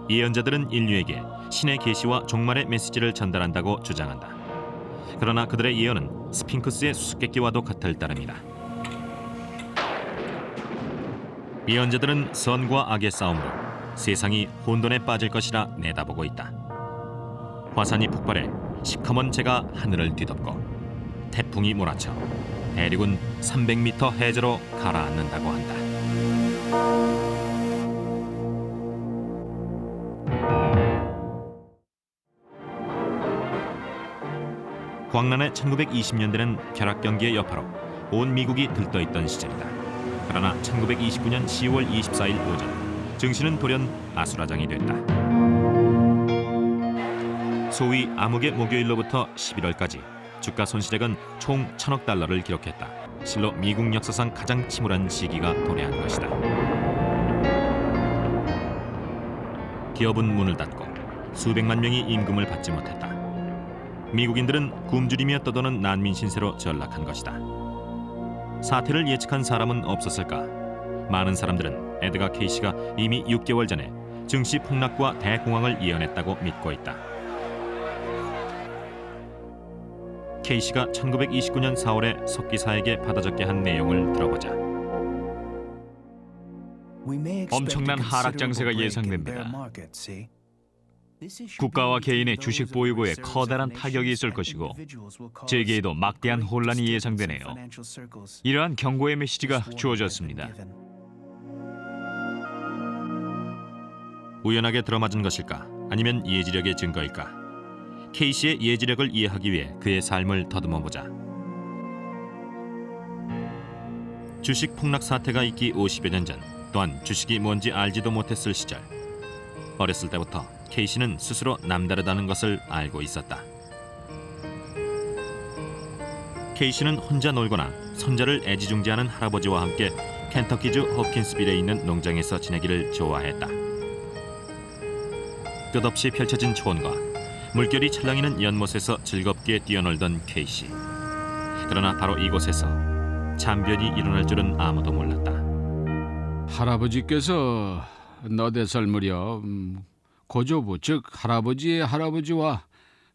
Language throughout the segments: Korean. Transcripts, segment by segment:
예언자들은 인류에게 신의 계시와 종말의 메시지를 전달한다고 주장한다. 그러나 그들의 예언은 스핑크스의 수수께끼와도 같을 따릅니다. 예언자들은 선과 악의 싸움으로 세상이 혼돈에 빠질 것이라 내다보고 있다. 화산이 폭발해 시커먼 재가 하늘을 뒤덮고 태풍이 몰아쳐 대륙은 300m 해저로 가라앉는다고 한다. 광란의 1920년대는 벼락 경기의 여파로 온 미국이 들떠있던 시절이다. 그러나 1929년 10월 24일 오전 증시는 돌연 아수라장이 됐다. 소위 암흑의 목요일로부터 11월까지 주가 손실액은 총 1,000억 달러를 기록했다. 실로 미국 역사상 가장 침울한 시기가 도래한 것이다. 기업은 문을 닫고 수백만 명이 임금을 받지 못했다. 미국인들은 굶주리며 떠도는 난민 신세로 전락한 것이다. 사태를 예측한 사람은 없었을까? 많은 사람들은 에드가 케이시가 이미 6개월 전에 증시 폭락과 대공황을 예언했다고 믿고 있다. 케이시가 1929년 4월에 속기사에게 받아 적게 한 내용을 들어보자. 엄청난 하락 장세가 예상됩니다. 국가와 개인의 주식 보유고에 커다란 타격이 있을 것이고 재계에도 막대한 혼란이 예상되네요. 이러한 경고의 메시지가 주어졌습니다. 우연하게 들어맞은 것일까? 아니면 예지력의 증거일까? 케이시의 예지력을 이해하기 위해 그의 삶을 더듬어 보자. 주식 폭락 사태가 있기 50여 년 전, 또한 주식이 뭔지 알지도 못했을 시절, 어렸을 때부터 케이시는 스스로 남다르다는 것을 알고 있었다. 케이시는 혼자 놀거나 손자를 애지중지하는 할아버지와 함께 켄터키주 호킨스빌에 있는 농장에서 지내기를 좋아했다. 끝없이 펼쳐진 초원과 물결이 찰랑이는 연못에서 즐겁게 뛰어놀던 케이시. 그러나 바로 이곳에서 참변이 일어날 줄은 아무도 몰랐다. 할아버지께서 너댓살 무렵 고조부 즉 할아버지의 할아버지와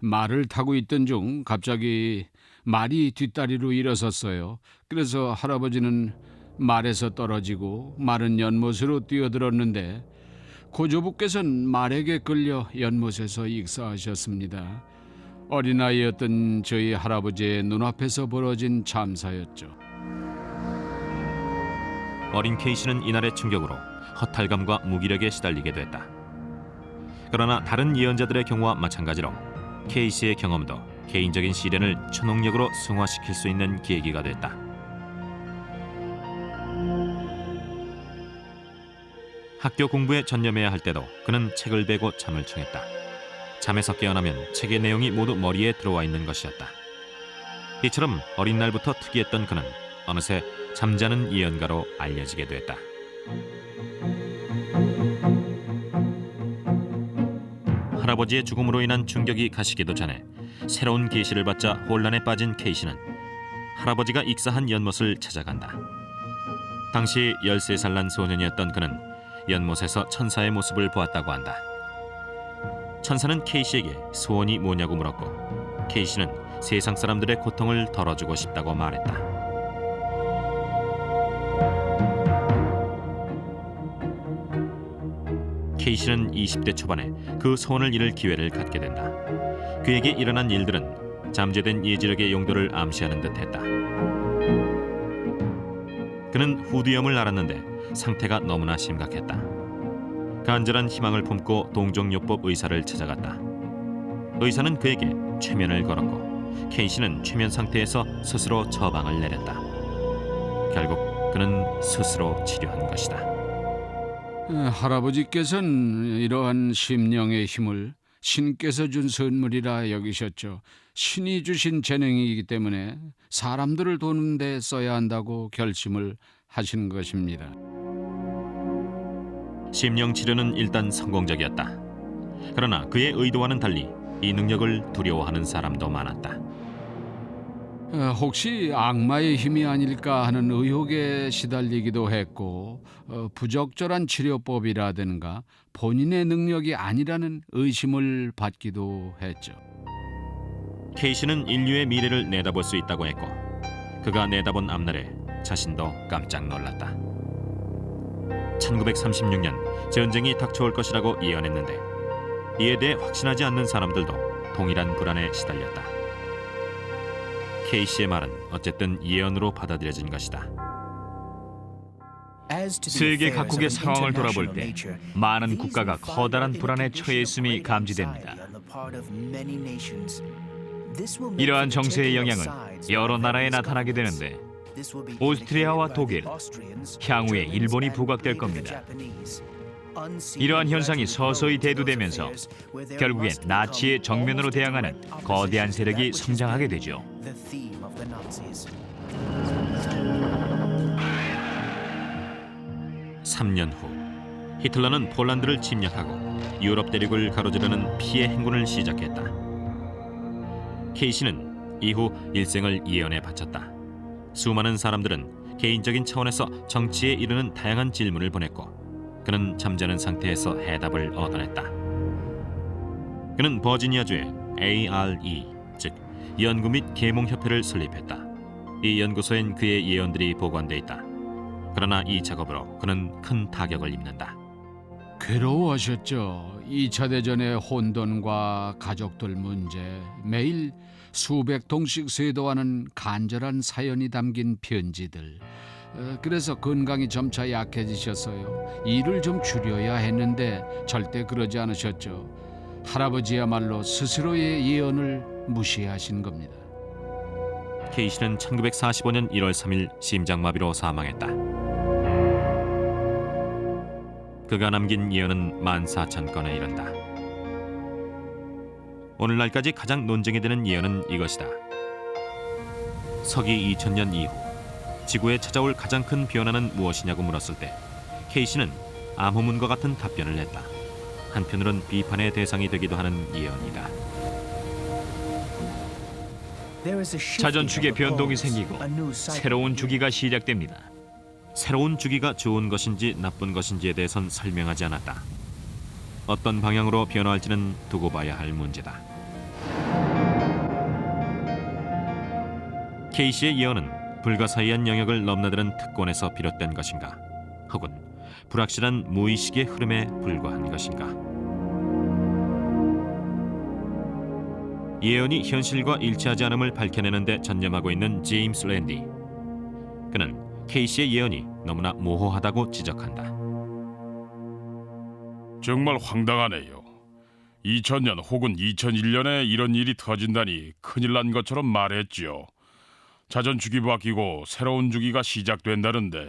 말을 타고 있던 중 갑자기 말이 뒷다리로 일어섰어요. 그래서 할아버지는 말에서 떨어지고 마른 연못으로 뛰어들었는데 고조부께서는 말에게 끌려 연못에서 익사하셨습니다. 어린아이였던 저희 할아버지의 눈앞에서 벌어진 참사였죠. 어린 케이시는 이날의 충격으로 허탈감과 무기력에 시달리게 됐다. 그러나 다른 예언자들의 경우와 마찬가지로 케이시의 경험도 개인적인 시련을 초능력으로 승화시킬 수 있는 계기가 됐다. 학교 공부에 전념해야 할 때도 그는 책을 베고 잠을 청했다. 잠에서 깨어나면 책의 내용이 모두 머리에 들어와 있는 것이었다. 이처럼 어린 날부터 특이했던 그는 어느새 잠자는 예언가로 알려지게 됐다. 할아버지의 죽음으로 인한 충격이 가시기도 전에 새로운 계시를 받자 혼란에 빠진 케이시는 할아버지가 익사한 연못을 찾아간다. 당시 13살 난 소년이었던 그는 연못에서 천사의 모습을 보았다고 한다. 천사는 케이시에게 소원이 뭐냐고 물었고 케이시는 세상 사람들의 고통을 덜어주고 싶다고 말했다. 케이시는 20대 초반에 그 소원을 이룰 기회를 갖게 된다. 그에게 일어난 일들은 잠재된 예지력의 용도를 암시하는 듯했다. 그는 후두염을 앓았는데 상태가 너무나 심각했다. 간절한 희망을 품고 동종요법 의사를 찾아갔다. 의사는 그에게 최면을 걸었고 케이시는 최면 상태에서 스스로 처방을 내렸다. 결국 그는 스스로 치료한 것이다. 할아버지께서는 이러한 심령의 힘을 신께서 준 선물이라 여기셨죠. 신이 주신 재능이기 때문에 사람들을 도는 데 써야 한다고 결심을 하신 것입니다. 심령 치료는 일단 성공적이었다. 그러나 그의 의도와는 달리 이 능력을 두려워하는 사람도 많았다. 혹시 악마의 힘이 아닐까 하는 의혹에 시달리기도 했고 부적절한 치료법이라든가 본인의 능력이 아니라는 의심을 받기도 했죠. 케이시는 인류의 미래를 내다볼 수 있다고 했고 그가 내다본 앞날에 자신도 깜짝 놀랐다. 1936년 전쟁이 닥쳐올 것이라고 예언했는데 이에 대해 확신하지 않는 사람들도 동일한 불안에 시달렸다. 케이시의 말은 어쨌든 예언으로 받아들여진 것이다. 세계 각국의 상황을 돌아볼 때 많은 국가가 커다란 불안에 처해 있음이 감지됩니다. 이러한 정세의 영향은 여러 나라에 나타나게 되는데 오스트리아와 독일, 향후에 일본이 부각될 겁니다. 이러한 현상이 서서히 대두되면서 결국엔 나치의 정면으로 대항하는 거대한 세력이 성장하게 되죠. 3년 후 히틀러는 폴란드를 침략하고 유럽 대륙을 가로지르는 피해 행군을 시작했다. 케이시는 이후 일생을 예언에 바쳤다. 수많은 사람들은 개인적인 차원에서 정치에 이르는 다양한 질문을 보냈고 그는 잠자는 상태에서 해답을 얻어냈다. 그는 버지니아주의 ARE, 즉 연구 및 계몽협회를 설립했다. 이 연구소엔 그의 예언들이 보관돼 있다. 그러나 이 작업으로 그는 큰 타격을 입는다. 괴로워하셨죠. 2차 대전의 혼돈과 가족들 문제, 매일 수백 통씩 쇄도하는 간절한 사연이 담긴 편지들. 그래서 건강이 점차 약해지셨어요. 일을 좀 줄여야 했는데 절대 그러지 않으셨죠. 할아버지야말로 스스로의 예언을 무시하신 겁니다. 케이시는 1945년 1월 3일 심장마비로 사망했다. 그가 남긴 예언은 14,000건에 이른다. 오늘날까지 가장 논쟁이 되는 예언은 이것이다. 서기 2000년 이후 지구에 찾아올 가장 큰 변화는 무엇이냐고 물었을 때 케이시는 암호문과 같은 답변을 냈다. 한편으론 비판의 대상이 되기도 하는 예언이다. 자전축의 변동이 생기고 새로운 주기가 시작됩니다. 새로운 주기가 좋은 것인지 나쁜 것인지에 대해선 설명하지 않았다. 어떤 방향으로 변화할지는 두고 봐야 할 문제다. 케이시의 예언은 불가사의한 영역을 넘나드는 특권에서 비롯된 것인가? 혹은 불확실한 무의식의 흐름에 불과한 것인가? 예언이 현실과 일치하지 않음을 밝혀내는 데 전념하고 있는 제임스 랜디. 그는 케이시의 예언이 너무나 모호하다고 지적한다. 정말 황당하네요. 2000년 혹은 2001년에 이런 일이 터진다니 큰일 난 것처럼 말했지요. 자전축이 바뀌고 새로운 주기가 시작된다는데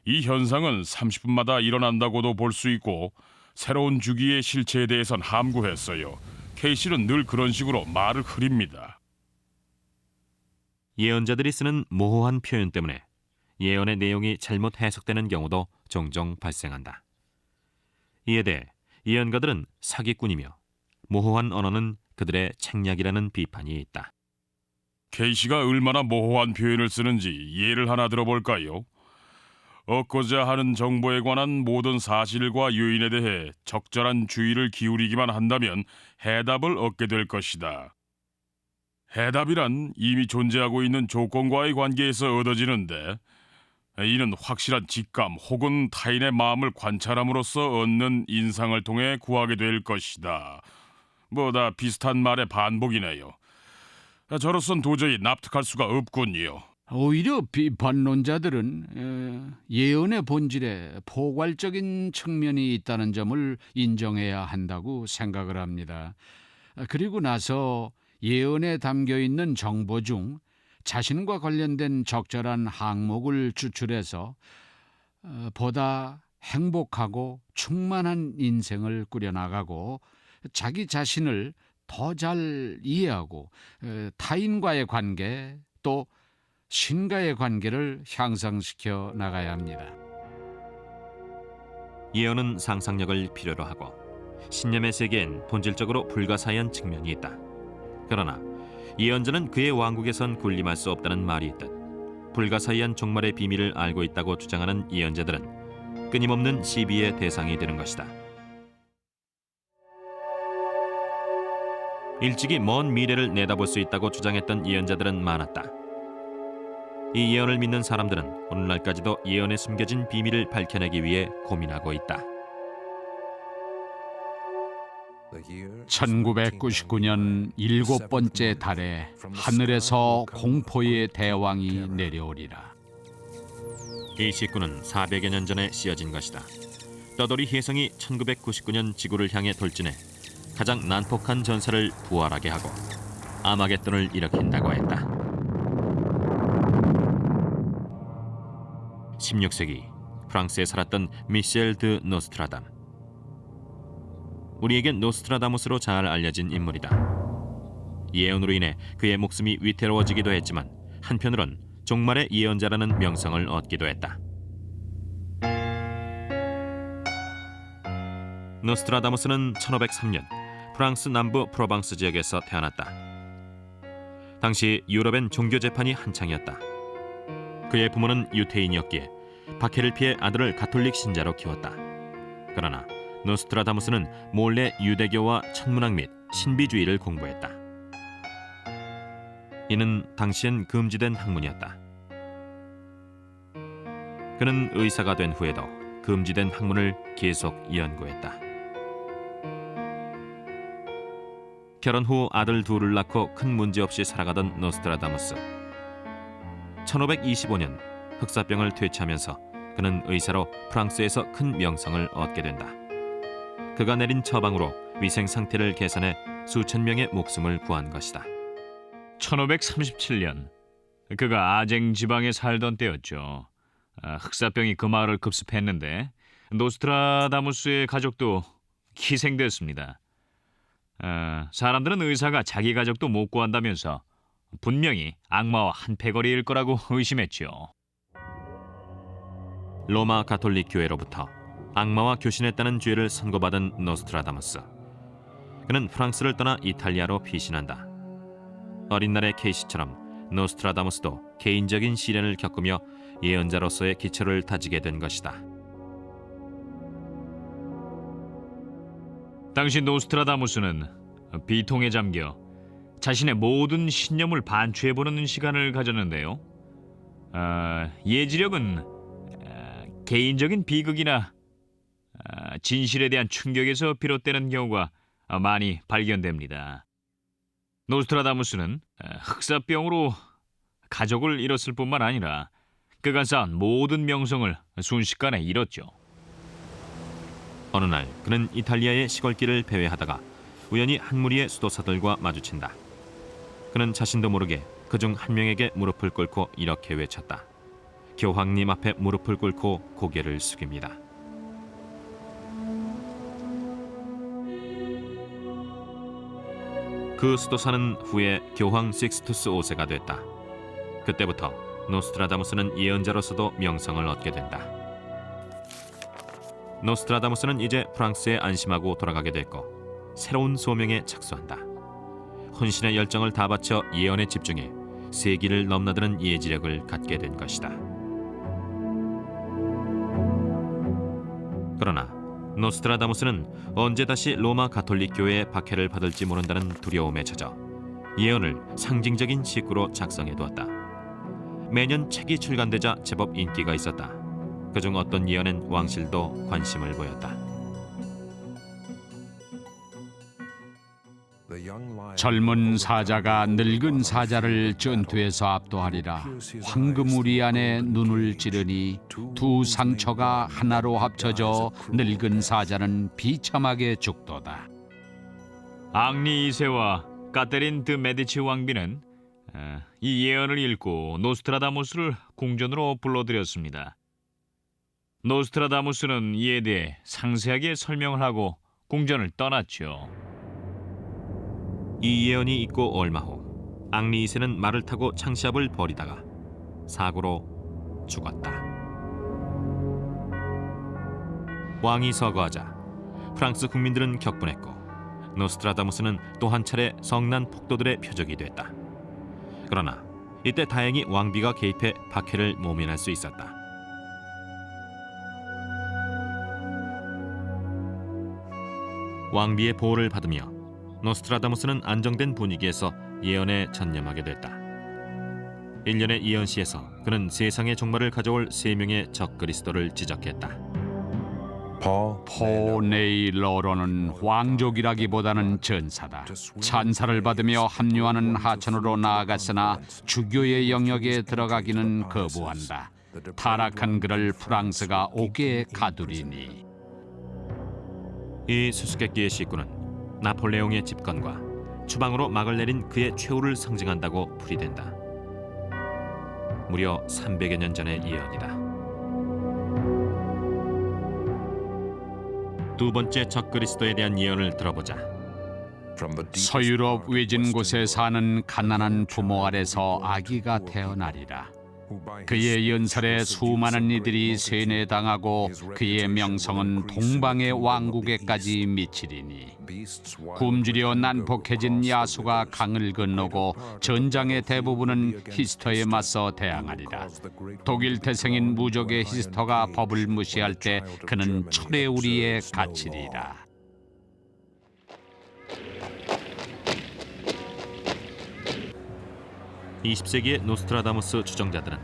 이 현상은 30분마다 일어난다고도 볼 수 있고 새로운 주기의 실체에 대해선 함구했어요. 케이시는 늘 그런 식으로 말을 흐립니다. 예언자들이 쓰는 모호한 표현 때문에 예언의 내용이 잘못 해석되는 경우도 종종 발생한다. 이에 대해 예언가들은 사기꾼이며 모호한 언어는 그들의 책략이라는 비판이 있다. 케이시가 얼마나 모호한 표현을 쓰는지 예를 하나 들어볼까요? 얻고자 하는 정보에 관한 모든 사실과 요인에 대해 적절한 주의를 기울이기만 한다면 해답을 얻게 될 것이다. 해답이란 이미 존재하고 있는 조건과의 관계에서 얻어지는데 이는 확실한 직감 혹은 타인의 마음을 관찰함으로써 얻는 인상을 통해 구하게 될 것이다. 뭐다 비슷한 말의 반복이네요. 저로선 도저히 납득할 수가 없군요. 오히려 비판론자들은 예언의 본질에 포괄적인 측면이 있다는 점을 인정해야 한다고 생각을 합니다. 그리고 나서 예언에 담겨 있는 정보 중 자신과 관련된 적절한 항목을 추출해서 보다 행복하고 충만한 인생을 꾸려나가고 자기 자신을 더 잘 이해하고 타인과의 관계 또 신과의 관계를 향상시켜 나가야 합니다. 예언은 상상력을 필요로 하고 신념의 세계엔 본질적으로 불가사의한 측면이 있다. 그러나 예언자는 그의 왕국에선 군림할 수 없다는 말이 있듯 불가사의한 종말의 비밀을 알고 있다고 주장하는 예언자들은 끊임없는 시비의 대상이 되는 것이다. 일찍이 먼 미래를 내다볼 수 있다고 주장했던 예언자들은 많았다. 이 예언을 믿는 사람들은 오늘날까지도 예언에 숨겨진 비밀을 밝혀내기 위해 고민하고 있다. 1999년 일곱 번째 달에 하늘에서 공포의 대왕이 내려오리라. 이 시구는 400여 년 전에 씌어진 것이다. 떠돌이 혜성이 1999년 지구를 향해 돌진해 가장 난폭한 전사를 부활하게 하고 아마겟돈을 일으킨다고 했다. 16세기 프랑스에 살았던 미셸 드 노스트라담. 우리에겐 노스트라다무스로 잘 알려진 인물이다. 예언으로 인해 그의 목숨이 위태로워지기도 했지만 한편으론 종말의 예언자라는 명성을 얻기도 했다. 노스트라다무스는 1503년 프랑스 남부 프로방스 지역에서 태어났다. 당시 유럽엔 종교 재판이 한창이었다. 그의 부모는 유태인이었기에 박해를 피해 아들을 가톨릭 신자로 키웠다. 그러나 노스트라다무스는 몰래 유대교와 천문학 및 신비주의를 공부했다. 이는 당시엔 금지된 학문이었다. 그는 의사가 된 후에도 금지된 학문을 계속 연구했다. 결혼 후 아들 둘을 낳고 큰 문제 없이 살아가던 노스트라다무스. 1525년 흑사병을 퇴치하면서 그는 의사로 프랑스에서 큰 명성을 얻게 된다. 그가 내린 처방으로 위생 상태를 개선해 수천 명의 목숨을 구한 것이다. 1537년 그가 아쟁 지방에 살던 때였죠. 흑사병이 그 마을을 급습했는데 노스트라다무스의 가족도 희생됐습니다. 사람들은 의사가 자기 가족도 못 구한다면서 분명히 악마와 한패거리일 거라고 의심했죠. 로마 가톨릭 교회로부터 악마와 교신했다는 죄를 선고받은 노스트라다무스. 그는 프랑스를 떠나 이탈리아로 피신한다. 어린 날의 케이시처럼 노스트라다무스도 개인적인 시련을 겪으며 예언자로서의 기초를 다지게 된 것이다. 당시 노스트라다무스는 비통에 잠겨 자신의 모든 신념을 반추해보는 시간을 가졌는데요. 예지력은 개인적인 비극이나 진실에 대한 충격에서 비롯되는 경우가 많이 발견됩니다. 노스트라다무스는 흑사병으로 가족을 잃었을 뿐만 아니라 그가 쌓은 모든 명성을 순식간에 잃었죠. 어느 날 그는 이탈리아의 시골길을 배회하다가 우연히 한 무리의 수도사들과 마주친다. 그는 자신도 모르게 그중 한 명에게 무릎을 꿇고 이렇게 외쳤다. 교황님 앞에 무릎을 꿇고 고개를 숙입니다. 그 수도사는 후에 교황 식스투스 5세가 됐다. 그때부터 노스트라다무스는 예언자로서도 명성을 얻게 된다. 노스트라다무스는 이제 프랑스에 안심하고 돌아가게 됐고 새로운 소명에 착수한다. 혼신의 열정을 다 바쳐 예언에 집중해 세기를 넘나드는 예지력을 갖게 된 것이다. 그러나 노스트라다무스는 언제 다시 로마 가톨릭 교회의 박해를 받을지 모른다는 두려움에 젖어 예언을 상징적인 시구로 작성해두었다. 매년 책이 출간되자 제법 인기가 있었다. 그중 어떤 예언엔 왕실도 관심을 보였다. 젊은 사자가 늙은 사자를 전투에서 압도하리라. 황금우리 안에 눈을 찌르니 두 상처가 하나로 합쳐져 늙은 사자는 비참하게 죽도다. 앙리 2세와 까테린 드 메디치 왕비는 이 예언을 읽고 노스트라다무스를 궁전으로 불러들였습니다. 노스트라다무스는 이에 대해 상세하게 설명을 하고 궁전을 떠났죠. 이 예언이 있고 얼마 후 앙리 2세는 말을 타고 창시합을 벌이다가 사고로 죽었다. 왕이 서거하자 프랑스 국민들은 격분했고 노스트라다무스는 또 한 차례 성난 폭도들의 표적이 됐다. 그러나 이때 다행히 왕비가 개입해 박해를 모면할 수 있었다. 왕비의 보호를 받으며 노스트라다무스는 안정된 분위기에서 예언에 전념하게 됐다. 1년의 예언시에서 그는 세상의 종말을 가져올 3명의 적그리스도를 지적했다. 포네일러로는 왕족이라기보다는 전사다. 찬사를 받으며 합류하는 하천으로 나아갔으나 주교의 영역에 들어가기는 거부한다. 타락한 그를 프랑스가 옥에 가두리니. 이 수수께끼의 식구는 나폴레옹의 집권과 추방으로 막을 내린 그의 최후를 상징한다고 풀이된다. 무려 300여 년 전의 예언이다. 두 번째 적그리스도에 대한 예언을 들어보자. 서유럽 외진 곳에 사는 가난한 부모 아래서 아기가 태어나리라. 그의 연설에 수많은 이들이 세뇌당하고 그의 명성은 동방의 왕국에까지 미치리니 굶주려 난폭해진 야수가 강을 건너고 전장의 대부분은 히스터에 맞서 대항하리라. 독일 태생인 무족의 히스터가 법을 무시할 때 그는 철의 우리에 갇히리라. (20세기의) 노스트라다무스 추정자들은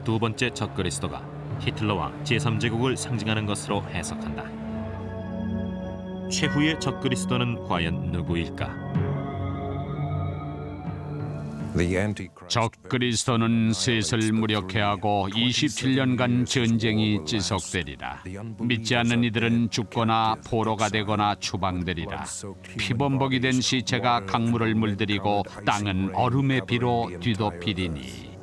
두 번째 적그리스도가 히틀러와 제3제국을 상징하는 것으로 해석한다. 최후의 적그리스도는 과연 누구일까? 적그리스도는 셋을 무력해하고 27년간 전쟁이 지속되리라. 믿지 않는 이들은 죽거나 포로가 되거나 추방되리라. 피범벅이 된 시체가 강물을 물들이고 땅은 얼음의 비로 뒤덮이리니.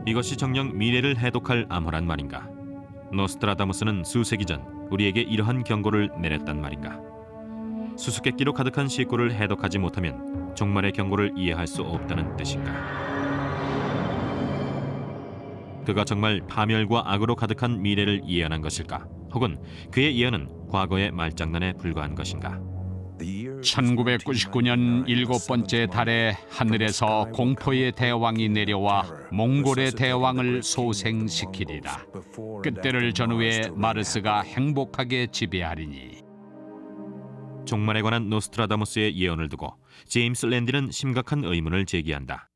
이것이 정녕 미래를 해독할 암호란 말인가? 노스트라다무스는 수세기 전 우리에게 이러한 경고를 내렸단 말인가? 수수께끼로 가득한 시구를 해독하지 못하면 종말의 경고를 이해할 수 없다는 뜻인가? 그가 정말 파멸과 악으로 가득한 미래를 예언한 것일까? 혹은 그의 예언은 과거의 말장난에 불과한 것인가? 1999년 7번째 달에 하늘에서 공포의 대왕이 내려와 몽골의 대왕을 소생시키리라. 그때를 전후에 마르스가 행복하게 지배하리니. 종말에 관한 노스트라다무스의 예언을 두고 제임스 랜디는 심각한 의문을 제기한다.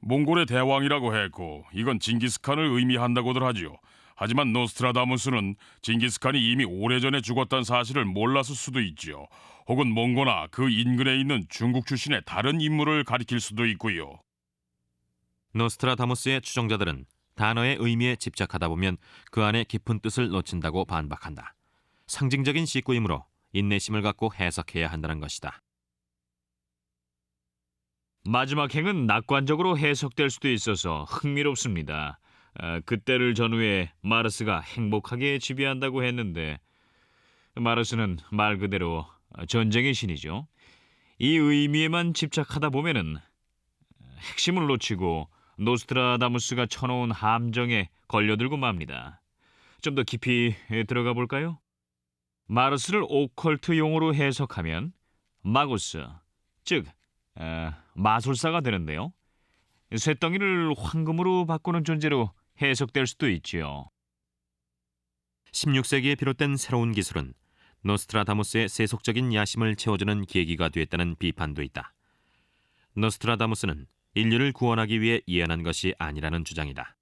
몽골의 대왕이라고 했고 이건 징기스칸을 의미한다고들 하지요. 하지만 노스트라다무스는 징기스칸이 이미 오래전에 죽었다는 사실을 몰랐을 수도 있지요. 혹은 몽고나 그 인근에 있는 중국 출신의 다른 인물을 가리킬 수도 있고요. 노스트라다무스의 추종자들은 단어의 의미에 집착하다 보면 그 안에 깊은 뜻을 놓친다고 반박한다. 상징적인 시구이므로 인내심을 갖고 해석해야 한다는 것이다. 마지막 행은 낙관적으로 해석될 수도 있어서 흥미롭습니다. 그때를 전후에 마르스가 행복하게 지배한다고 했는데 마르스는 말 그대로 전쟁의 신이죠. 이 의미에만 집착하다 보면은 핵심을 놓치고 노스트라다무스가 쳐놓은 함정에 걸려들고 맙니다. 좀 더 깊이 들어가 볼까요? 마르스를 오컬트 용어로 해석하면 마구스, 즉 마술사가 되는데요. 쇳덩이를 황금으로 바꾸는 존재로 해석될 수도 있지요. 16세기에 비롯된 새로운 기술은 노스트라다무스의 세속적인 야심을 채워주는 계기가 되었다는 비판도 있다. 노스트라다무스는 인류를 구원하기 위해 예언한 것이 아니라는 주장이다.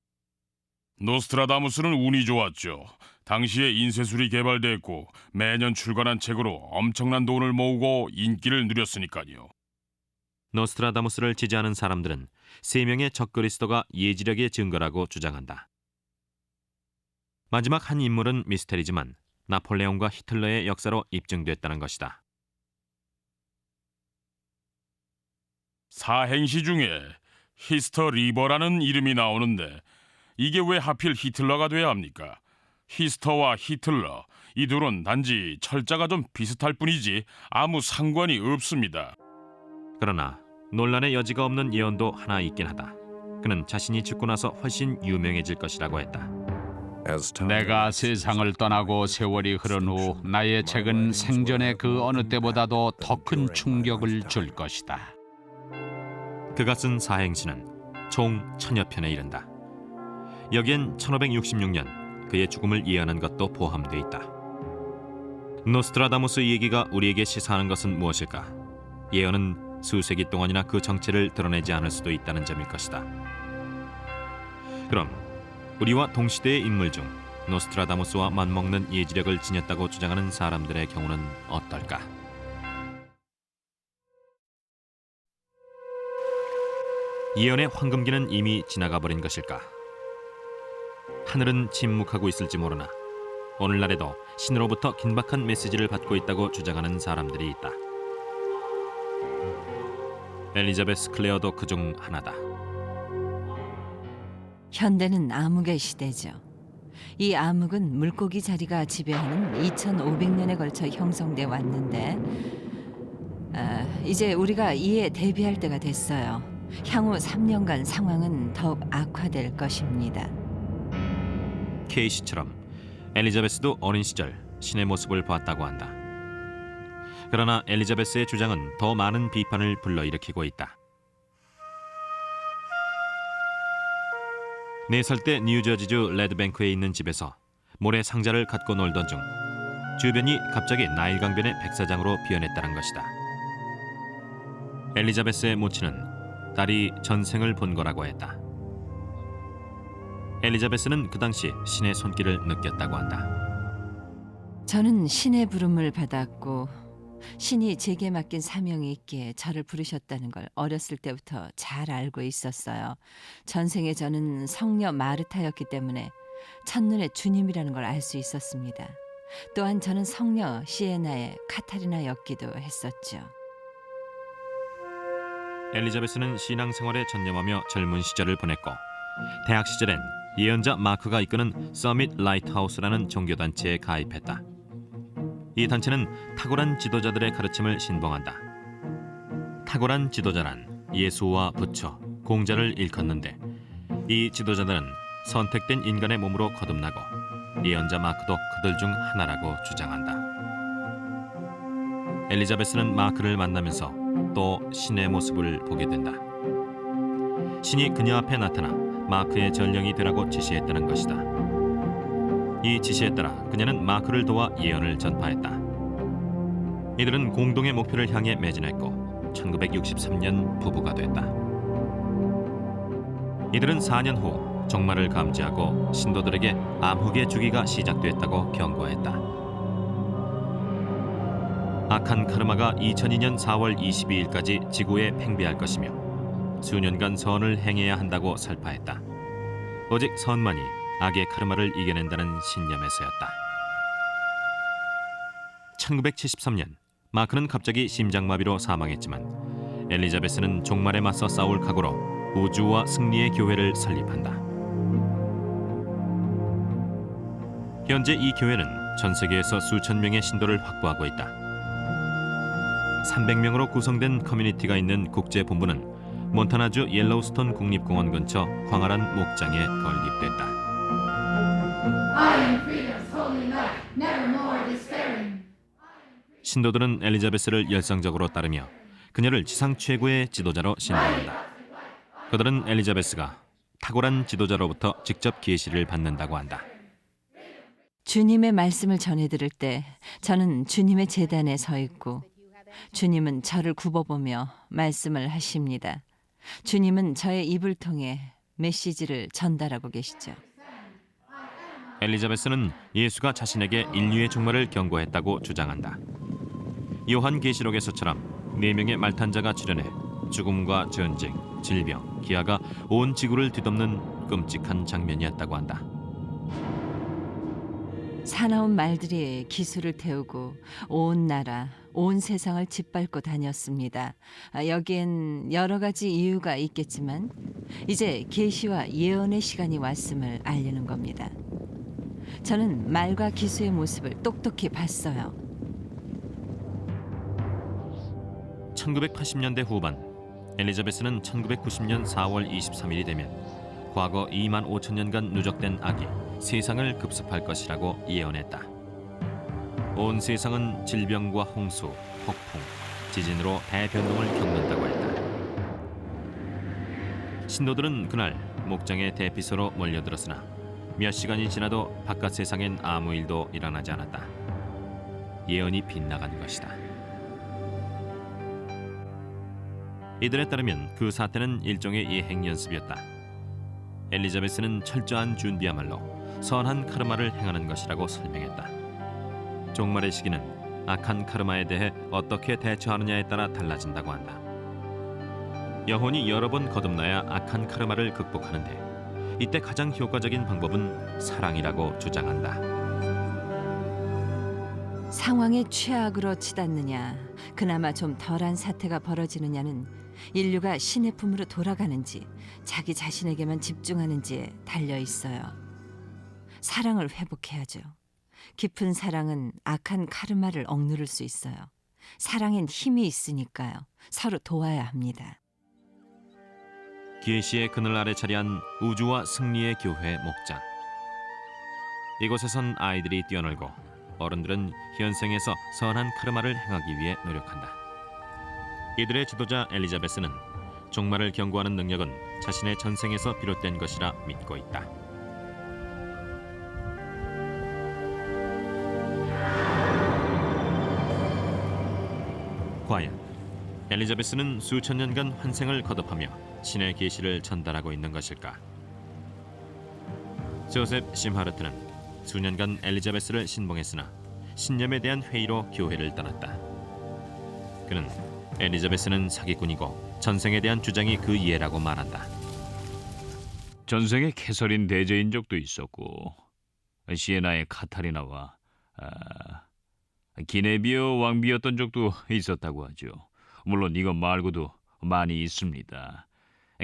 노스트라다무스는 운이 좋았죠. 당시에 인쇄술이 개발됐고 매년 출간한 책으로 엄청난 돈을 모으고 인기를 누렸으니까요. 노스트라다무스를 지지하는 사람들은 3명의 적그리스도가 예지력의 증거라고 주장한다. 마지막 한 인물은 미스테리지만 나폴레옹과 히틀러의 역사로 입증됐다는 것이다. 사행시 중에 히스터 리버라는 이름이 나오는데 이게 왜 하필 히틀러가 돼야 합니까? 히스터와 히틀러 이 둘은 단지 철자가 좀 비슷할 뿐이지 아무 상관이 없습니다. 그러나 논란의 여지가 없는 예언도 하나 있긴 하다. 그는 자신이 죽고 나서 훨씬 유명해질 것이라고 했다. 내가 세상을 떠나고 세월이 흐른 후 나의 책은 생전의 그 어느 때보다도 더 큰 충격을 줄 것이다. 그가 쓴 사행시는 총 1000여 편에 이른다. 여기엔 1566년 그의 죽음을 예언한 것도 포함되어 있다. 노스트라다무스 얘기가 우리에게 시사하는 것은 무엇일까? 예언은 수세기 동안이나 그 정체를 드러내지 않을 수도 있다는 점일 것이다. 그럼 우리와 동시대의 인물 중 노스트라다무스와 맞먹는 예지력을 지녔다고 주장하는 사람들의 경우는 어떨까? 예언의 황금기는 이미 지나가 버린 것일까? 하늘은 침묵하고 있을지 모르나 오늘날에도 신으로부터 긴박한 메시지를 받고 있다고 주장하는 사람들이 있다. 엘리자베스 클레어도 그중 하나다. 현대는 암흑의 시대죠. 이 암흑은 물고기 자리가 지배하는 2500년에 걸쳐 형성돼 왔는데 이제 우리가 이에 대비할 때가 됐어요. 향후 3년간 상황은 더욱 악화될 것입니다. 케이시처럼 엘리자베스도 어린 시절 신의 모습을 보았다고 한다. 그러나 엘리자베스의 주장은 더 많은 비판을 불러일으키고 있다. 4살 때 뉴저지주 레드뱅크에 있는 집에서 모래 상자를 갖고 놀던 중 주변이 갑자기 나일 강변의 백사장으로 변했다는 것이다. 엘리자베스의 모친은 딸이 전생을 본 거라고 했다. 엘리자베스는 그 당시 신의 손길을 느꼈다고 한다. 저는 신의 부름을 받았고 신이 제게 맡긴 사명이 있기에 저를 부르셨다는 걸 어렸을 때부터 잘 알고 있었어요. 전생에 저는 성녀 마르타였기 때문에 첫눈에 주님이라는 걸 알 수 있었습니다. 또한 저는 성녀 시에나의 카타리나였기도 했었죠. 엘리자베스는 신앙생활에 전념하며 젊은 시절을 보냈고 대학 시절엔 예언자 마크가 이끄는 서밋 라이트하우스라는 종교단체에 가입했다. 이 단체는 탁월한 지도자들의 가르침을 신봉한다. 탁월한 지도자란 예수와 부처, 공자를 일컫는데 이 지도자들은 선택된 인간의 몸으로 거듭나고 예언자 마크도 그들 중 하나라고 주장한다. 엘리자베스는 마크를 만나면서 또 신의 모습을 보게 된다. 신이 그녀 앞에 나타나 마크의 전령이 되라고 지시했다는 것이다. 이 지시에 따라 그녀는 마크를 도와 예언을 전파했다. 이들은 공동의 목표를 향해 매진했고 1963년 부부가 됐다. 이들은 4년 후 종말을 감지하고 신도들에게 암흑의 주기가 시작됐다고 경고했다. 악한 카르마가 2002년 4월 22일까지 지구에 팽배할 것이며 수년간 선을 행해야 한다고 설파했다. 오직 선만이 악의 카르마를 이겨낸다는 신념에서였다. 1973년 마크는 갑자기 심장마비로 사망했지만 엘리자베스는 종말에 맞서 싸울 각오로 우주와 승리의 교회를 설립한다. 현재 이 교회는 전 세계에서 수천 명의 신도를 확보하고 있다. 300명으로 구성된 커뮤니티가 있는 국제본부는 몬타나주 옐로우스톤 국립공원 근처 광활한 목장에 건립됐다. 신도들은 엘리자베스를 열성적으로 따르며 그녀를 지상 최고의 지도자로 신봉한다. 그들은 엘리자베스가 탁월한 지도자로부터 직접 계시를 받는다고 한다. 주님의 말씀을 전해드릴 때 저는 주님의 제단에 서 있고 주님은 저를 굽어보며 말씀을 하십니다. 주님은 저의 입을 통해 메시지를 전달하고 계시죠. 엘리자베스는 예수가 자신에게 인류의 종말을 경고했다고 주장한다. 요한계시록에서처럼 4명의 말탄자가 출현해 죽음과 전쟁, 질병, 기아가 온 지구를 뒤덮는 끔찍한 장면이었다고 한다. 사나운 말들이 기술을 태우고 온 나라, 온 세상을 짓밟고 다녔습니다. 여기엔 여러 가지 이유가 있겠지만 이제 계시와 예언의 시간이 왔음을 알리는 겁니다. 저는 말과 기수의 모습을 똑똑히 봤어요. 1980년대 후반 엘리자베스는 1990년 4월 23일이 되면 과거 2만 5천 년간 누적된 악이 세상을 급습할 것이라고 예언했다. 온 세상은 질병과 홍수, 폭풍, 지진으로 대변동을 겪는다고 했다. 신도들은 그날 목장의 대피소로 몰려들었으나 몇 시간이 지나도 바깥 세상엔 아무 일도 일어나지 않았다. 예언이 빗나간 것이다. 이들에 따르면 그 사태는 일종의 예행 연습이었다. 엘리자베스는 철저한 준비야말로 선한 카르마를 행하는 것이라고 설명했다. 종말의 시기는 악한 카르마에 대해 어떻게 대처하느냐에 따라 달라진다고 한다. 영혼이 여러 번 거듭나야 악한 카르마를 극복하는데 이때 가장 효과적인 방법은 사랑이라고 주장한다. 상황의 최악으로 치닫느냐, 그나마 좀 덜한 사태가 벌어지느냐는 인류가 신의 품으로 돌아가는지 자기 자신에게만 집중하는지에 달려 있어요. 사랑을 회복해야죠. 깊은 사랑은 악한 카르마를 억누를 수 있어요. 사랑엔 힘이 있으니까요. 서로 도와야 합니다. 계시의 그늘 아래 자리한 우주와 승리의 교회 목장. 이곳에선 아이들이 뛰어놀고 어른들은 현생에서 선한 카르마를 행하기 위해 노력한다. 이들의 지도자 엘리자베스는 종말을 경고하는 능력은 자신의 전생에서 비롯된 것이라 믿고 있다. 과연 엘리자베스는 수천 년간 환생을 거듭하며 신의 계시를 전달하고 있는 것일까? 조셉 심하르트는 수년간 엘리자베스를 신봉했으나 신념에 대한 회의로 교회를 떠났다. 그는 엘리자베스는 사기꾼이고 전생에 대한 주장이 그 이해라고 말한다. 전생에 캐서린 대제인 적도 있었고 시에나의 카타리나와 기네비어 왕비였던 적도 있었다고 하죠. 물론 이것 말고도 많이 있습니다.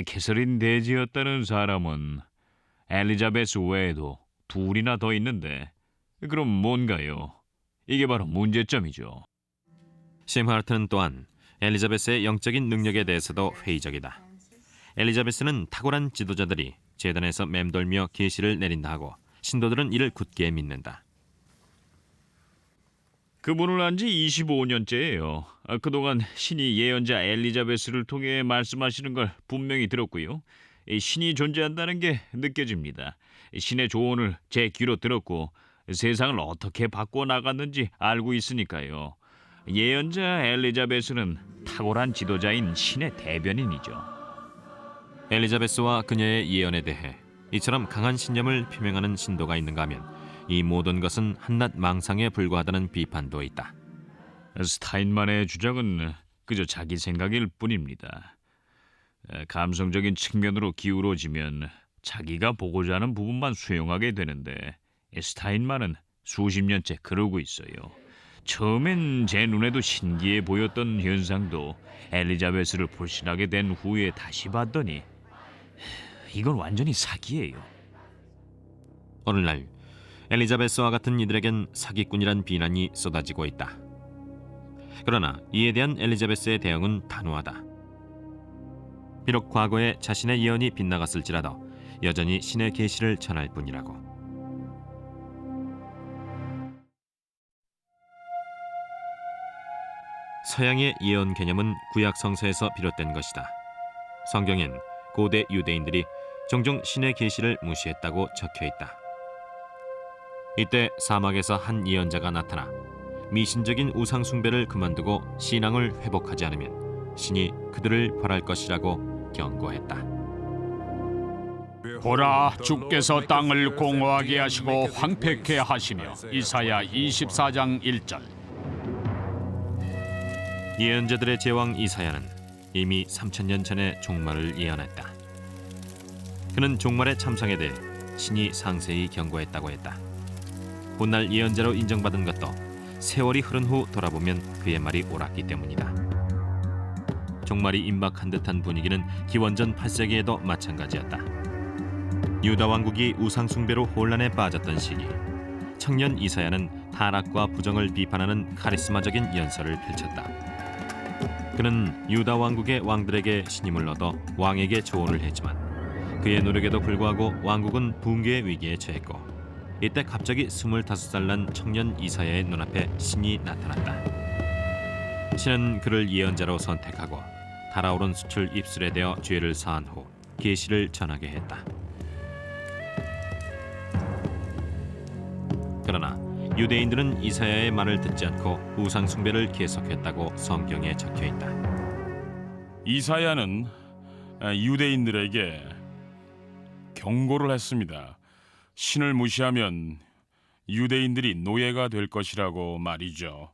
캐서린 대제였다는 사람은 엘리자베스 외에도 둘이나 더 있는데 그럼 뭔가요? 이게 바로 문제점이죠. 심하르트는 또한 엘리자베스의 영적인 능력에 대해서도 회의적이다. 엘리자베스는 탁월한 지도자들이 제단에서 맴돌며 계시를 내린다 하고 신도들은 이를 굳게 믿는다. 그분을 안 지 25년째예요. 그동안 신이 예언자 엘리자베스를 통해 말씀하시는 걸 분명히 들었고요. 신이 존재한다는 게 느껴집니다. 신의 조언을 제 귀로 들었고 세상을 어떻게 바꿔나갔는지 알고 있으니까요. 예언자 엘리자베스는 탁월한 지도자인 신의 대변인이죠. 엘리자베스와 그녀의 예언에 대해 이처럼 강한 신념을 표명하는 신도가 있는가 하면 이 모든 것은 한낱 망상에 불과하다는 비판도 있다. 스타인만의 주장은 그저 자기 생각일 뿐입니다. 감성적인 측면으로 기울어지면 자기가 보고자 하는 부분만 수용하게 되는데 스타인만은 수십 년째 그러고 있어요. 처음엔 제 눈에도 신기해 보였던 현상도 엘리자베스를 불신하게 된 후에 다시 봤더니 이건 완전히 사기예요. 오늘날 엘리자베스와 같은 이들에겐 사기꾼이란 비난이 쏟아지고 있다. 그러나 이에 대한 엘리자베스의 대응은 단호하다. 비록 과거에 자신의 예언이 빗나갔을지라도 여전히 신의 계시를 전할 뿐이라고. 서양의 예언 개념은 구약 성서에서 비롯된 것이다. 성경엔 고대 유대인들이 종종 신의 계시를 무시했다고 적혀 있다. 이때 사막에서 한 예언자가 나타나 미신적인 우상 숭배를 그만두고 신앙을 회복하지 않으면 신이 그들을 벌할 것이라고 경고했다. 보라, 주께서 땅을 공허하게 하시고 황폐케 하시며. 이사야 24장 1절. 예언자들의 제왕 이사야는 이미 3000년 전에 종말을 예언했다. 그는 종말의 참상에 대해 신이 상세히 경고했다고 했다. 훗날 예언자로 인정받은 것도 세월이 흐른 후 돌아보면 그의 말이 옳았기 때문이다. 종말이 임박한 듯한 분위기는 기원전 8세기에도 마찬가지였다. 유다 왕국이 우상 숭배로 혼란에 빠졌던 시기, 청년 이사야는 타락과 부정을 비판하는 카리스마적인 연설을 펼쳤다. 그는 유다 왕국의 왕들에게 신임을 얻어 왕에게 조언을 했지만 그의 노력에도 불구하고 왕국은 붕괴의 위기에 처했고 이때 갑자기 25살 난 청년 이사야의 눈앞에 신이 나타났다. 신은 그를 예언자로 선택하고 달아오른 수출 입술에 대어 죄를 사한 후 계시를 전하게 했다. 그러나 유대인들은 이사야의 말을 듣지 않고 우상 숭배를 계속했다고 성경에 적혀 있다. 이사야는 유대인들에게 경고를 했습니다. 신을 무시하면 유대인들이 노예가 될 것이라고 말이죠.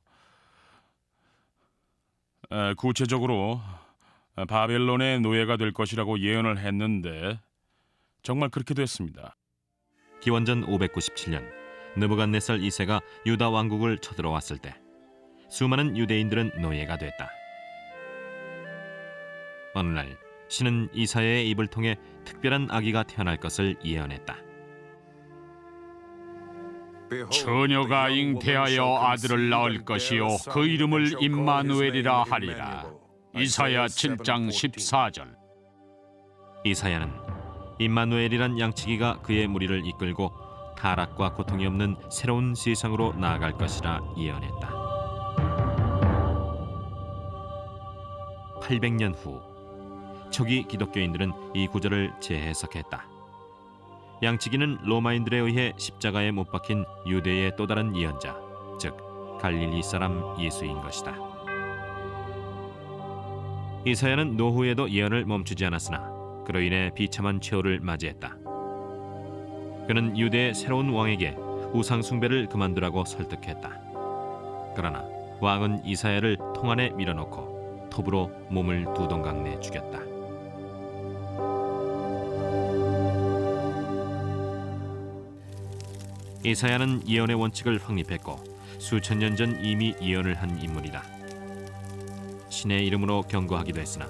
구체적으로 바벨론의 노예가 될 것이라고 예언을 했는데 정말 그렇게 됐습니다. 기원전 597년 느부갓네살 2세가 유다 왕국을 쳐들어왔을 때 수많은 유대인들은 노예가 됐다. 어느 날 신은 이사야의 입을 통해 특별한 아기가 태어날 것을 예언했다. 처녀가 잉태하여 아들을 낳을 것이요 그 이름을 임마누엘이라 하리라. 이사야 7장 14절. 이사야는 임마누엘이란 양치기가 그의 무리를 이끌고 타락과 고통이 없는 새로운 세상으로 나아갈 것이라 예언했다. 800년 후 초기 기독교인들은 이 구절을 재해석했다. 양치기는 로마인들에 의해 십자가에 못 박힌 유대의 또 다른 예언자, 즉 갈릴리 사람 예수인 것이다. 이사야는 노후에도 예언을 멈추지 않았으나 그로 인해 비참한 최후를 맞이했다. 그는 유대의 새로운 왕에게 우상 숭배를 그만두라고 설득했다. 그러나 왕은 이사야를 통 안에 밀어넣고 톱으로 몸을 두 동강 내 죽였다. 이사야는 예언의 원칙을 확립했고 수천 년 전 이미 예언을 한 인물이다. 신의 이름으로 경고하기도 했으나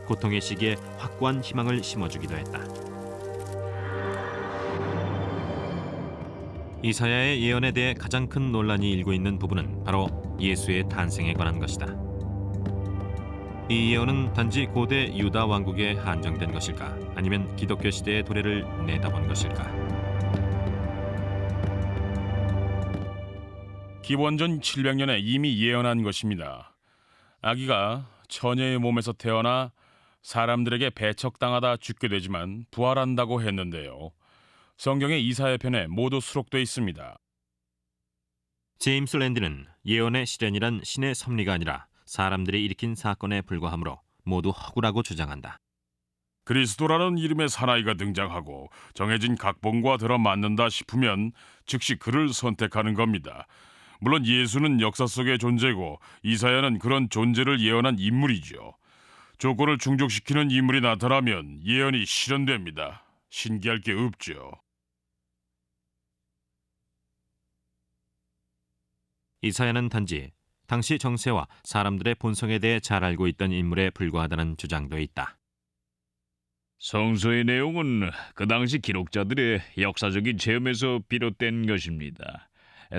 고통의 시기에 확고한 희망을 심어주기도 했다. 이사야의 예언에 대해 가장 큰 논란이 일고 있는 부분은 바로 예수의 탄생에 관한 것이다. 이 예언은 단지 고대 유다 왕국에 한정된 것일까, 아니면 기독교 시대의 도래를 내다본 것일까? 기원전 700년에 이미 예언한 것입니다. 아기가 처녀의 몸에서 태어나 사람들에게 배척당하다 죽게 되지만 부활한다고 했는데요. 성경의 이사야 편에 모두 수록되어 있습니다. 제임스 랜디는 예언의 실현이란 신의 섭리가 아니라 사람들이 일으킨 사건에 불과하므로 모두 허구라고 주장한다. 그리스도라는 이름의 사나이가 등장하고 정해진 각본과 들어맞는다 싶으면 즉시 그를 선택하는 겁니다. 물론 예수는 역사 속의 존재고 이사야는 그런 존재를 예언한 인물이죠. 조건을 충족시키는 인물이 나타나면 예언이 실현됩니다. 신기할 게 없죠. 이사야는 단지 당시 정세와 사람들의 본성에 대해 잘 알고 있던 인물에 불과하다는 주장도 있다. 성서의 내용은 그 당시 기록자들의 역사적인 체험에서 비롯된 것입니다.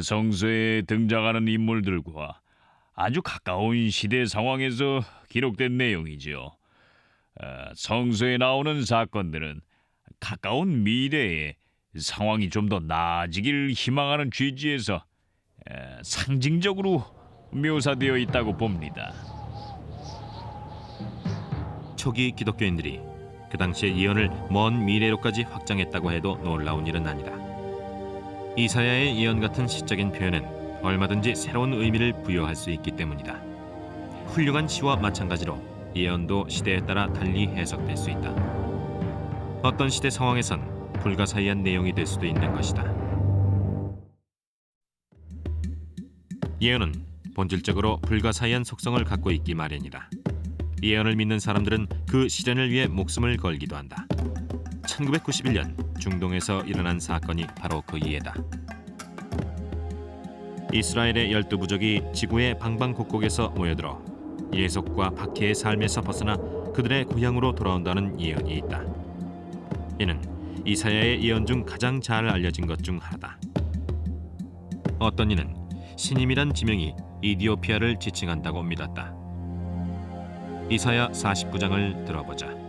성서에 등장하는 인물들과 아주 가까운 시대 상황에서 기록된 내용이죠. 성서에 나오는 사건들은 가까운 미래에 상황이 좀 더 나아지길 희망하는 취지에서 상징적으로 묘사되어 있다고 봅니다. 초기 기독교인들이 그 당시의 예언을 먼 미래로까지 확장했다고 해도 놀라운 일은 아니다. 이사야의 예언 같은 시적인 표현은 얼마든지 새로운 의미를 부여할 수 있기 때문이다. 훌륭한 시와 마찬가지로 예언도 시대에 따라 달리 해석될 수 있다. 어떤 시대 상황에선 불가사의한 내용이 될 수도 있는 것이다. 예언은 본질적으로 불가사의한 속성을 갖고 있기 마련이다. 예언을 믿는 사람들은 그 실현을 위해 목숨을 걸기도 한다. 1991년 중동에서 일어난 사건이 바로 그 예다. 이스라엘의 12부족이 지구의 방방곡곡에서 모여들어 예속과 박해의 삶에서 벗어나 그들의 고향으로 돌아온다는 예언이 있다. 이는 이사야의 예언 중 가장 잘 알려진 것 중 하나다. 어떤 이는 신임이란 지명이 이디오피아를 지칭한다고 믿었다. 이사야 49장을 들어보자.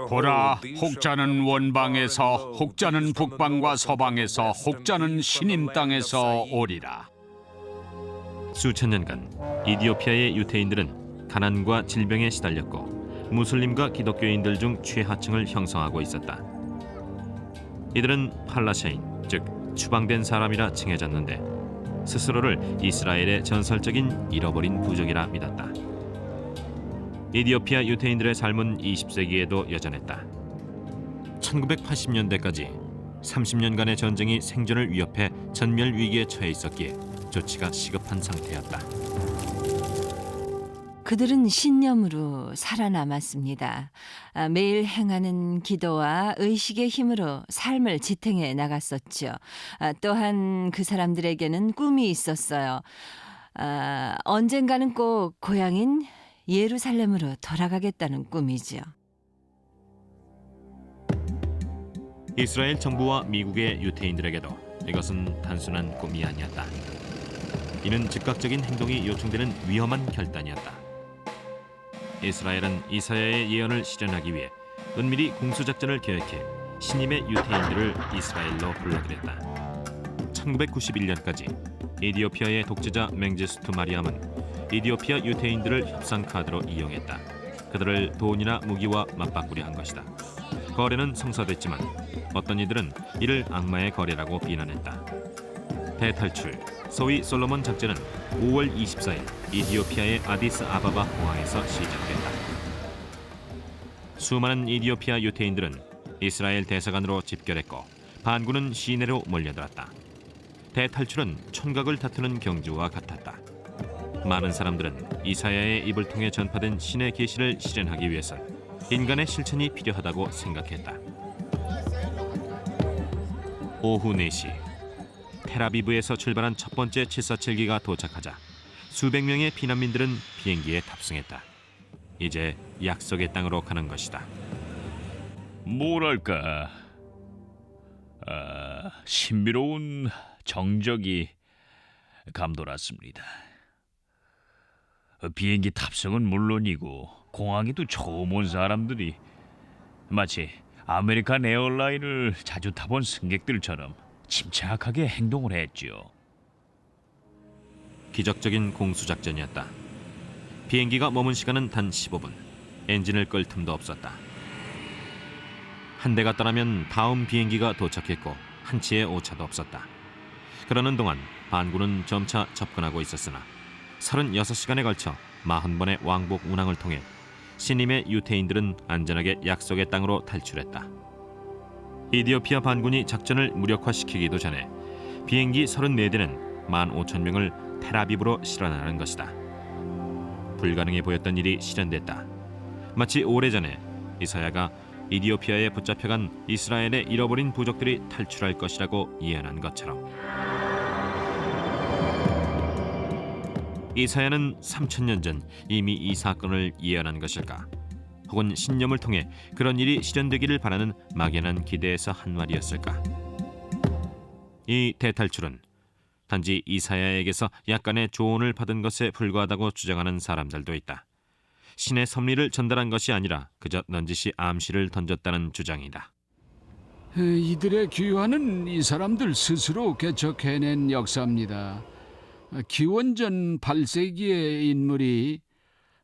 보라, 혹자는 원방에서, 혹자는 북방과 서방에서, 혹자는 신임 땅에서 오리라. 수천 년간 이디오피아의 유태인들은 가난과 질병에 시달렸고 무슬림과 기독교인들 중 최하층을 형성하고 있었다. 이들은 팔라샤인, 즉 추방된 사람이라 칭해졌는데 스스로를 이스라엘의 전설적인 잃어버린 부족이라 믿었다. 이디오피아 유태인들의 삶은 20세기에도 여전했다. 1980년대까지 30년간의 전쟁이 생존을 위협해 전멸 위기에 처해 있었기에 조치가 시급한 상태였다. 그들은 신념으로 살아남았습니다. 매일 행하는 기도와 의식의 힘으로 삶을 지탱해 나갔었죠. 또한 그 사람들에게는 꿈이 있었어요. 언젠가는 꼭 고향인 예루살렘으로 돌아가겠다는 꿈이죠. 이스라엘 정부와 미국의 유태인들에게도 이것은 단순한 꿈이 아니었다. 이는 즉각적인 행동이 요청되는 위험한 결단이었다. 이스라엘은 이사야의 예언을 실현하기 위해 은밀히 공수작전을 계획해 신임의 유태인들을 이스라엘로 불러들였다. 1991년까지 이디오피아의 독재자 맹제스투 마리암은 이디오피아 유태인들을 협상 카드로 이용했다. 그들을 돈이나 무기와 맞바꾸려 한 것이다. 거래는 성사됐지만 어떤 이들은 이를 악마의 거래라고 비난했다. 대탈출, 소위 솔로몬 작전은 5월 24일 이디오피아의 아디스 아바바 공항에서 시작됐다. 수많은 이디오피아 유태인들은 이스라엘 대사관으로 집결했고 반군은 시내로 몰려들었다. 대탈출은 촌각을 다투는 경주와 같았다. 많은 사람들은 이사야의 입을 통해 전파된 신의 계시를 실현하기 위해서 인간의 실천이 필요하다고 생각했다. 오후 4시 텔아비브에서 출발한 첫 번째 747기가 도착하자 수백 명의 피난민들은 비행기에 탑승했다. 이제 약속의 땅으로 가는 것이다. 뭐랄까, 신비로운 정적이 감돌았습니다. 비행기 탑승은 물론이고 공항에도 처음 온 사람들이 마치 아메리칸 에어라인을 자주 타본 승객들처럼 침착하게 행동을 했지요. 기적적인 공수작전이었다. 비행기가 머문 시간은 단 15분. 엔진을 끌 틈도 없었다. 한 대가 떠나면 다음 비행기가 도착했고 한치의 오차도 없었다. 그러는 동안 반군은 점차 접근하고 있었으나 36시간에 걸쳐 40번의 왕복 운항을 통해 신임의 유태인들은 안전하게 약속의 땅으로 탈출했다. 이디오피아 반군이 작전을 무력화시키기도 전에 비행기 34대는 15,000명을 텔아비브로 실어나는 것이다. 불가능해 보였던 일이 실현됐다. 마치 오래전에 이사야가 이디오피아에 붙잡혀간 이스라엘의 잃어버린 부족들이 탈출할 것이라고 예언한 것처럼. 이사야는 3000년 전 이미 이 사건을 예언한 것일까? 혹은 신념을 통해 그런 일이 실현되기를 바라는 막연한 기대에서 한 말이었을까? 이 대탈출은 단지 이사야에게서 약간의 조언을 받은 것에 불과하다고 주장하는 사람들도 있다. 신의 섭리를 전달한 것이 아니라 그저 넌지시 암시를 던졌다는 주장이다. 이들의 귀환은 이 사람들 스스로 개척해낸 역사입니다. 기원전 8세기의 인물이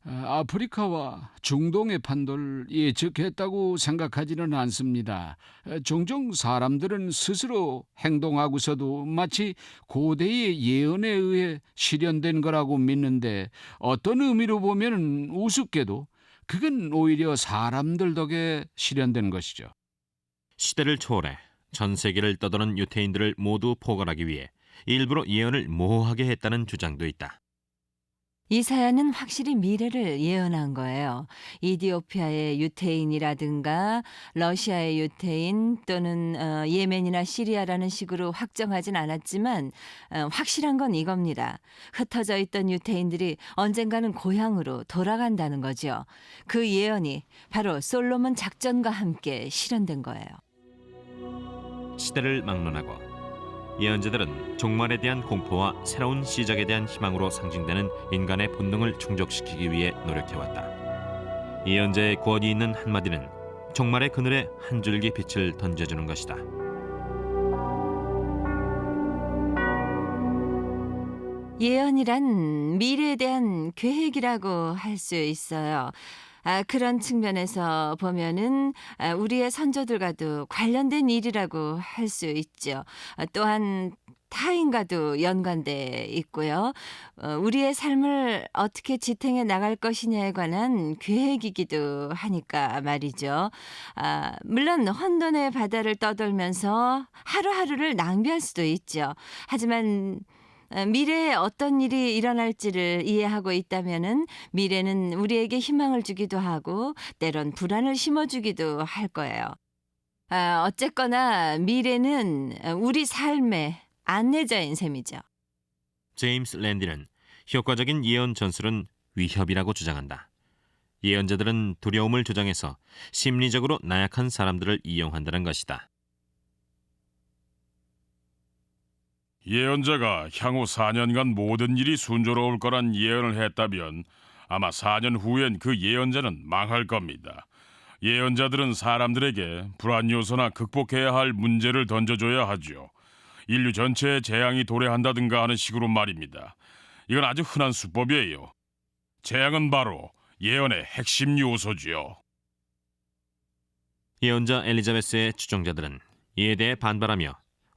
아프리카와 중동의 판도를 예측했다고 생각하지는 않습니다. 종종 사람들은 스스로 행동하고서도 마치 고대의 예언에 의해 실현된 거라고 믿는데 어떤 의미로 보면 우습게도 그건 오히려 사람들 덕에 실현된 것이죠. 시대를 초월해 전 세계를 떠도는 유태인들을 모두 포괄하기 위해 일부러 예언을 모호하게 했다는 주장도 있다. 이사야는 확실히 미래를 예언한 거예요. 이디오피아의 유태인이라든가 러시아의 유태인 또는 예멘이나 시리아라는 식으로 확정하진 않았지만 확실한 건 이겁니다. 흩어져 있던 유태인들이 언젠가는 고향으로 돌아간다는 거죠. 그 예언이 바로 솔로몬 작전과 함께 실현된 거예요. 시대를 막론하고 예언자들은 종말에 대한 공포와 새로운 시작에 대한 희망으로 상징되는 인간의 본능을 충족시키기 위해 노력해왔다. 예언자의 권위 있는 한마디는 종말의 그늘에 한 줄기 빛을 던져주는 것이다. 예언이란 미래에 대한 계획이라고 할 수 있어요. 그런 측면에서 보면은 우리의 선조들과도 관련된 일이라고 할 수 있죠. 또한 타인과도 연관돼 있고요. 우리의 삶을 어떻게 지탱해 나갈 것이냐에 관한 계획이기도 하니까 말이죠. 물론 혼돈의 바다를 떠돌면서 하루하루를 낭비할 수도 있죠. 하지만 미래에 어떤 일이 일어날지를 이해하고 있다면은 미래는 우리에게 희망을 주기도 하고 때론 불안을 심어주기도 할 거예요. 어쨌거나 미래는 우리 삶의 안내자인 셈이죠. 제임스 랜디는 효과적인 예언 전술은 위협이라고 주장한다. 예언자들은 두려움을 조장해서 심리적으로 나약한 사람들을 이용한다는 것이다. 예언자가 향후 4년간 모든 일이 순조로울 거란 예언을 했다면 아마 4년 후엔 그 예언자는 망할 겁니다. 예언자들은 사람들에게 불안 요소나 극복해야 할 문제를 던져줘야 하죠. 인류 전체에 재앙이 도래한다든가 하는 식으로 말입니다. 이건 아주 흔한 수법이에요. 재앙은 바로 예언의 핵심 요소지요. 예언자 엘리자베스의 추종자들은 이에 대해 반발하며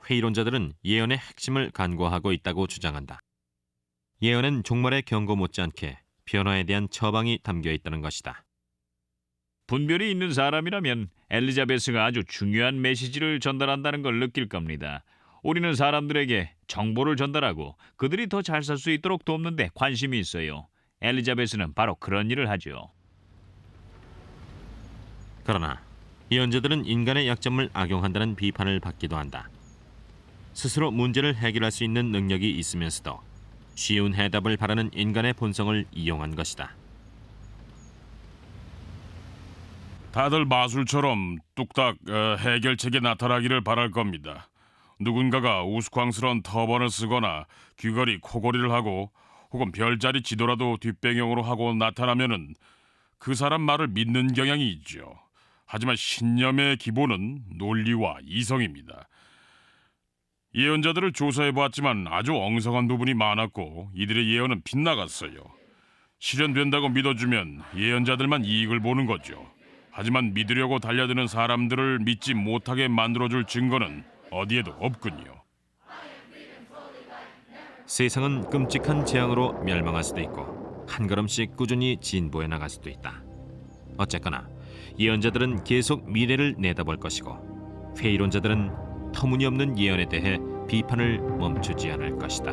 회의론자들은 예언의 핵심을 간과하고 있다고 주장한다. 예언엔 종말의 경고 못지않게 변화에 대한 처방이 담겨 있다는 것이다. 분별이 있는 사람이라면 엘리자베스가 아주 중요한 메시지를 전달한다는 걸 느낄 겁니다. 우리는 사람들에게 정보를 전달하고 그들이 더 잘 살 수 있도록 돕는 데 관심이 있어요. 엘리자베스는 바로 그런 일을 하죠. 그러나 예언자들은 인간의 약점을 악용한다는 비판을 받기도 한다. 스스로 문제를 해결할 수 있는 능력이 있으면서도 쉬운 해답을 바라는 인간의 본성을 이용한 것이다. 다들 마술처럼 뚝딱 해결책이 나타나기를 바랄 겁니다. 누군가가 우스꽝스러운 터번을 쓰거나 귀걸이 코걸이를 하고 혹은 별자리 지도라도 뒷배경으로 하고 나타나면은 그 사람 말을 믿는 경향이 있죠. 하지만 신념의 기본은 논리와 이성입니다. 예언자들을 조사해보았지만 아주 엉성한 부분이 많았고 이들의 예언은 빗나갔어요. 실현된다고 믿어주면 예언자들만 이익을 보는 거죠. 하지만 믿으려고 달려드는 사람들을 믿지 못하게 만들어줄 증거는 어디에도 없군요. 세상은 끔찍한 재앙으로 멸망할 수도 있고 한 걸음씩 꾸준히 진보해 나갈 수도 있다. 어쨌거나 예언자들은 계속 미래를 내다볼 것이고 회의론자들은 터무니없는 예언에 대해 비판을 멈추지 않을 것이다.